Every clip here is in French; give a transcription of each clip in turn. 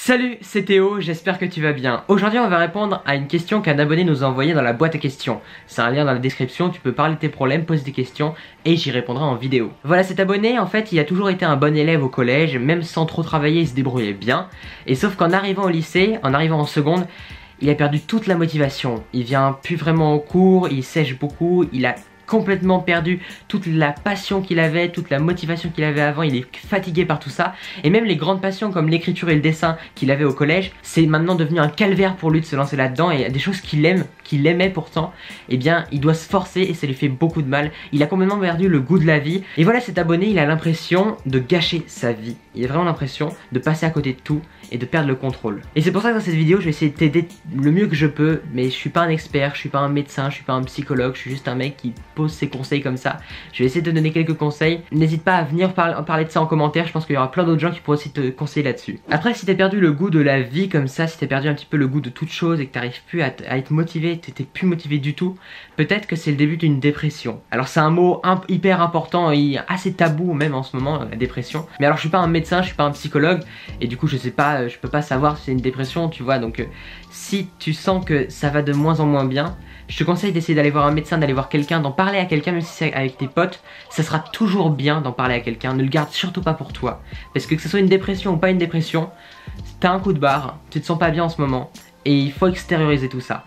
Salut, c'est Théo, j'espère que tu vas bien. Aujourd'hui on va répondre à une question qu'un abonné nous a envoyée dans la boîte à questions. C'est un lien dans la description, tu peux parler de tes problèmes, poser des questions et j'y répondrai en vidéo. Voilà, cet abonné en fait il a toujours été un bon élève au collège, même sans trop travailler il se débrouillait bien. Et sauf qu'en arrivant au lycée, en arrivant en seconde, il a perdu toute la motivation. Il vient plus vraiment au cours, il sèche beaucoup, il a complètement perdu toute la passion qu'il avait, toute la motivation qu'il avait avant, il est fatigué par tout ça, et même les grandes passions comme l'écriture et le dessin qu'il avait au collège, c'est maintenant devenu un calvaire pour lui de se lancer là-dedans, et il y a des choses qu'il aime, qu'il aimait pourtant, et bien il doit se forcer et ça lui fait beaucoup de mal, il a complètement perdu le goût de la vie, et voilà, cet abonné il a l'impression de gâcher sa vie, il a vraiment l'impression de passer à côté de tout et de perdre le contrôle. Et c'est pour ça que dans cette vidéo je vais essayer de t'aider le mieux que je peux, mais je suis pas un expert, je suis pas un médecin, je suis pas un psychologue, je suis juste un mec qui pose ses conseils comme ça. Je vais essayer de te donner quelques conseils, n'hésite pas à venir parler de ça en commentaire, je pense qu'il y aura plein d'autres gens qui pourront aussi te conseiller là-dessus. Après, si t'as perdu le goût de la vie comme ça, si t'as perdu un petit peu le goût de toute chose et que t'arrives plus à être motivé, t'étais plus motivé du tout, peut-être que c'est le début d'une dépression. Alors c'est un mot hyper important et assez tabou même en ce moment, la dépression. Mais alors je suis pas un médecin, je suis pas un psychologue et du coup je sais pas, je peux pas savoir si c'est une dépression, tu vois, donc si tu sens que ça va de moins en moins bien, je te conseille d'essayer d'aller voir un médecin, d'aller voir quelqu'un, d'en parler à quelqu'un, même si c'est avec tes potes, ça sera toujours bien d'en parler à quelqu'un, ne le garde surtout pas pour toi. Parce que ce soit une dépression ou pas une dépression, t'as un coup de barre, tu te sens pas bien en ce moment, et il faut extérioriser tout ça.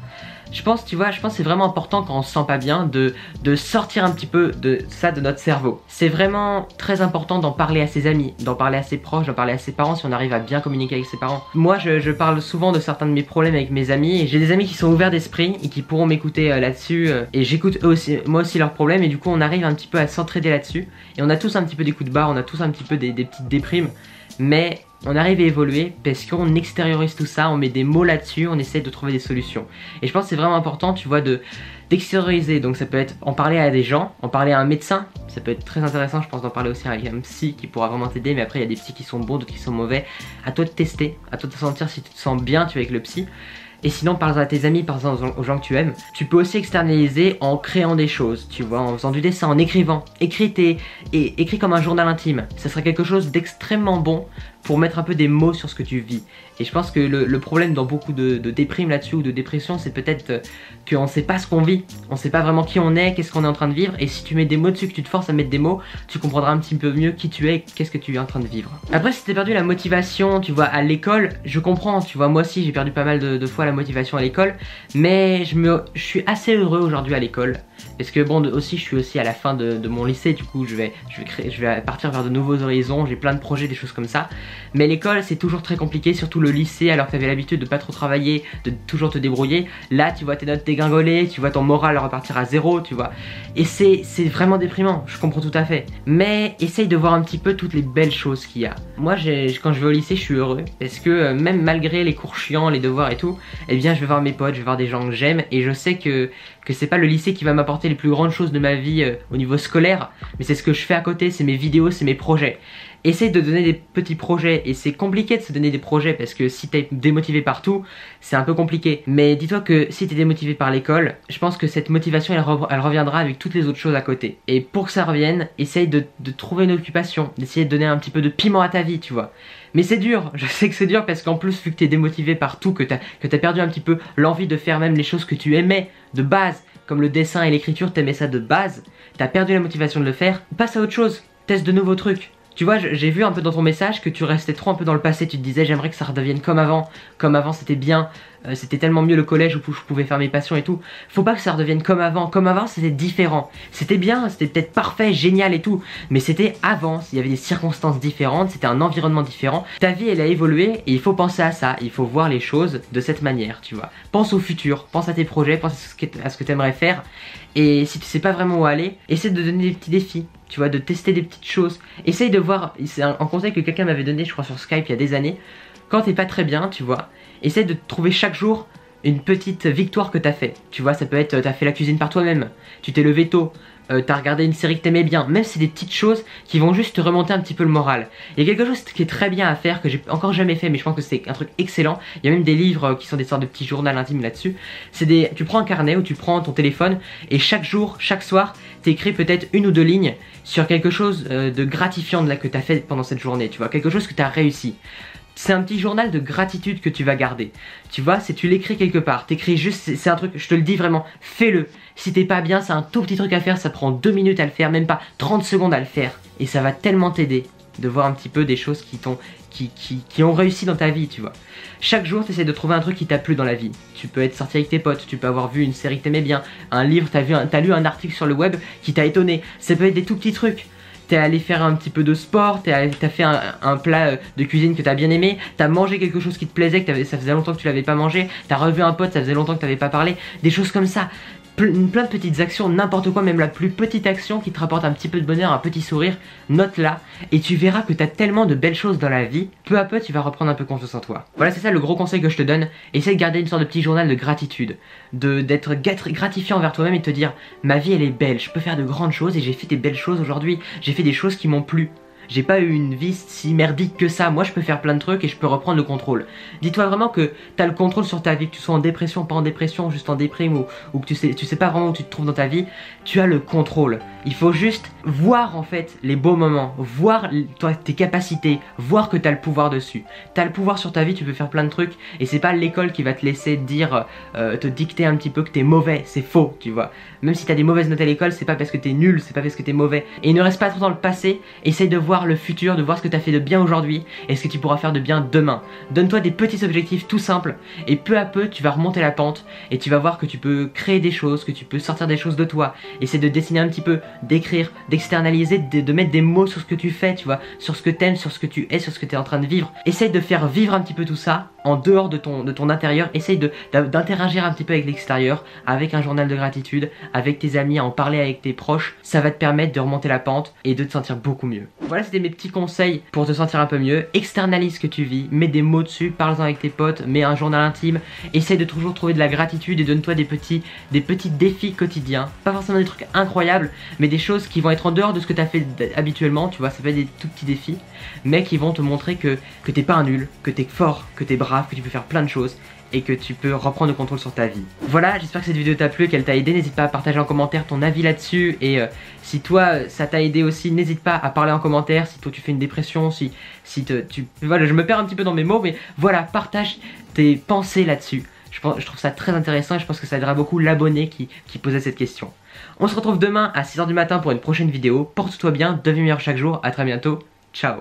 Je pense, tu vois, je pense que c'est vraiment important quand on se sent pas bien de sortir un petit peu de ça de notre cerveau. C'est vraiment très important d'en parler à ses amis, d'en parler à ses proches, d'en parler à ses parents si on arrive à bien communiquer avec ses parents. Moi, je parle souvent de certains de mes problèmes avec mes amis et j'ai des amis qui sont ouverts d'esprit et qui pourront m'écouter là-dessus et j'écoute moi aussi leurs problèmes et du coup on arrive un petit peu à s'entraider là-dessus et on a tous un petit peu des coups de barre, on a tous un petit peu des petites déprimes, mais on arrive à évoluer parce qu'on extériorise tout ça, on met des mots là-dessus, on essaie de trouver des solutions. Et je pense que c'est vraiment important, tu vois, d'extérioriser. Donc ça peut être en parler à des gens, en parler à un médecin, ça peut être très intéressant, je pense d'en parler aussi avec un psy qui pourra vraiment t'aider, mais après il y a des psys qui sont bons, d'autres qui sont mauvais. À toi de tester, à toi de sentir si tu te sens bien, tu vois, avec le psy. Et sinon, parle-en à tes amis, parle-en aux gens que tu aimes. Tu peux aussi externaliser en créant des choses, tu vois, en faisant du dessin, en écrivant. Écris comme un journal intime. Ça serait quelque chose d'extrêmement bon pour mettre un peu des mots sur ce que tu vis. Et je pense que le problème dans beaucoup de déprimes là-dessus ou de dépression, c'est peut-être qu'on ne sait pas ce qu'on vit. On ne sait pas vraiment qui on est, qu'est-ce qu'on est en train de vivre. Et si tu mets des mots dessus, que tu te forces à mettre des mots, tu comprendras un petit peu mieux qui tu es et qu'est-ce que tu es en train de vivre. Après, si tu as perdu la motivation, tu vois, à l'école, je comprends, tu vois, moi aussi j'ai perdu pas mal de fois la motivation à l'école. Mais je suis assez heureux aujourd'hui à l'école. Parce que bon, je suis aussi à la fin de mon lycée, du coup je vais partir vers de nouveaux horizons, j'ai plein de projets, des choses comme ça. Mais l'école c'est toujours très compliqué, surtout le lycée, alors que tu avais l'habitude de pas trop travailler, de toujours te débrouiller. Là tu vois tes notes dégringoler, tu vois ton moral repartir à zéro, tu vois. Et c'est vraiment déprimant, je comprends tout à fait. Mais essaye de voir un petit peu toutes les belles choses qu'il y a. Moi quand je vais au lycée je suis heureux, parce que même malgré les cours chiants, les devoirs et tout, eh bien je vais voir mes potes, je vais voir des gens que j'aime, et je sais que c'est pas le lycée qui va m'apporter les plus grandes choses de ma vie au niveau scolaire, mais c'est ce que je fais à côté, c'est mes vidéos, c'est mes projets. Essaye de donner des petits projets, et c'est compliqué de se donner des projets parce que si t'es démotivé partout, c'est un peu compliqué. Mais dis-toi que si t'es démotivé par l'école, je pense que cette motivation elle reviendra avec toutes les autres choses à côté. Et pour que ça revienne, essaye de trouver une occupation, d'essayer de donner un petit peu de piment à ta vie, tu vois. Mais c'est dur, je sais que c'est dur parce qu'en plus vu que t'es démotivé par tout, que t'as perdu un petit peu l'envie de faire même les choses que tu aimais de base, comme le dessin et l'écriture, t'aimais ça de base, t'as perdu la motivation de le faire, passe à autre chose, teste de nouveaux trucs. Tu vois, j'ai vu un peu dans ton message que tu restais trop un peu dans le passé, tu te disais j'aimerais que ça redevienne comme avant c'était bien, c'était tellement mieux le collège où je pouvais faire mes passions et tout. Faut pas que ça redevienne comme avant c'était différent, c'était bien, c'était peut-être parfait, génial et tout, mais c'était avant, il y avait des circonstances différentes, c'était un environnement différent, ta vie elle a évolué et il faut penser à ça, il faut voir les choses de cette manière, tu vois. Pense au futur, pense à tes projets, pense à ce que tu aimerais faire, et si tu sais pas vraiment où aller, essaie de donner des petits défis. Tu vois, de tester des petites choses. Essaye de voir, c'est un conseil que quelqu'un m'avait donné, je crois sur Skype il y a des années. Quand t'es pas très bien, tu vois, essaye de trouver chaque jour une petite victoire que t'as fait. Tu vois, ça peut être, t'as fait la cuisine par toi-même, tu t'es levé tôt, t'as regardé une série que t'aimais bien. Même si c'est des petites choses qui vont juste te remonter un petit peu le moral. Il y a quelque chose qui est très bien à faire, que j'ai encore jamais fait, mais je pense que c'est un truc excellent. Il y a même des livres qui sont des sortes de petits journaux intimes là-dessus. Tu prends un carnet ou tu prends ton téléphone et chaque jour, chaque soir, t'écris peut-être 1 ou 2 lignes sur quelque chose de gratifiant que t'as fait pendant cette journée, tu vois, quelque chose que t'as réussi. c'est un petit journal de gratitude que tu vas garder. Tu vois, c'est tu l'écris quelque part, t'écris juste, c'est un truc, je te le dis vraiment, fais-le. Si t'es pas bien, c'est un tout petit truc à faire, ça prend 2 minutes à le faire, même pas 30 secondes à le faire. Et ça va tellement t'aider de voir un petit peu des choses qui ont réussi dans ta vie, tu vois. Chaque jour, tu essaies de trouver un truc qui t'a plu dans la vie. Tu peux être sorti avec tes potes, tu peux avoir vu une série que t'aimais bien, un livre, t'as lu un article sur le web qui t'a étonné. Ça peut être des tout petits trucs. T'es allé faire un petit peu de sport, t'as fait un plat de cuisine que t'as bien aimé, t'as mangé quelque chose qui te plaisait, ça faisait longtemps que tu l'avais pas mangé, t'as revu un pote, ça faisait longtemps que t'avais pas parlé, des choses comme ça. Plein de petites actions, n'importe quoi, même la plus petite action qui te rapporte un petit peu de bonheur, un petit sourire, note-la et tu verras que tu as tellement de belles choses dans la vie, peu à peu tu vas reprendre un peu confiance en toi. Voilà, c'est ça le gros conseil que je te donne, essaie de garder une sorte de petit journal de gratitude, d'être gratifiant envers toi-même et de te dire ma vie elle est belle, je peux faire de grandes choses et j'ai fait des belles choses aujourd'hui, j'ai fait des choses qui m'ont plu. J'ai pas eu une vie si merdique que ça, moi je peux faire plein de trucs et je peux reprendre le contrôle. Dis-toi vraiment que t'as le contrôle sur ta vie, que tu sois en dépression, pas en dépression, juste en déprime ou que tu sais pas vraiment où tu te trouves dans ta vie, tu as le contrôle. Il faut juste voir en fait les beaux moments, voir toi, tes capacités, voir que t'as le pouvoir dessus. T'as le pouvoir sur ta vie, tu peux faire plein de trucs et c'est pas l'école qui va te laisser dire, te dicter un petit peu que t'es mauvais, c'est faux, tu vois. Même si t'as des mauvaises notes à l'école, c'est pas parce que t'es nul, c'est pas parce que t'es mauvais. Et il ne reste pas trop dans le passé, essaye de voir le futur, de voir ce que tu as fait de bien aujourd'hui et ce que tu pourras faire de bien demain. Donne-toi des petits objectifs tout simples et peu à peu tu vas remonter la pente et tu vas voir que tu peux créer des choses, que tu peux sortir des choses de toi. Essaie de dessiner un petit peu, d'écrire, d'externaliser, de mettre des mots sur ce que tu fais, tu vois, sur ce que t'aimes, sur ce que tu es, sur ce que tu es en train de vivre. Essaye de faire vivre un petit peu tout ça en dehors de ton intérieur. Essaye d'interagir un petit peu avec l'extérieur, avec un journal de gratitude, avec tes amis, à en parler avec tes proches. Ça va te permettre de remonter la pente et de te sentir beaucoup mieux. Voilà, c'était mes petits conseils pour te sentir un peu mieux. Externalise ce que tu vis, mets des mots dessus, parle-en avec tes potes, mets un journal intime, essaye de toujours trouver de la gratitude et donne-toi des petits défis quotidiens. Pas forcément des trucs incroyables, mais des choses qui vont être en dehors de ce que tu as fait habituellement, tu vois, ça peut être des tout petits défis, mais qui vont te montrer que t'es pas un nul, que t'es fort, que t'es brave, que tu peux faire plein de choses et que tu peux reprendre le contrôle sur ta vie. Voilà, j'espère que cette vidéo t'a plu, qu'elle t'a aidé. N'hésite pas à partager en commentaire ton avis là-dessus. Et si toi, ça t'a aidé aussi, n'hésite pas à parler en commentaire. Si toi, tu fais une dépression, voilà, je me perds un petit peu dans mes mots, mais voilà, partage tes pensées là-dessus. Je trouve ça très intéressant et je pense que ça aidera beaucoup l'abonné qui posait cette question. On se retrouve demain à 6 h du matin pour une prochaine vidéo. Porte-toi bien, deviens meilleur chaque jour. À très bientôt. Ciao.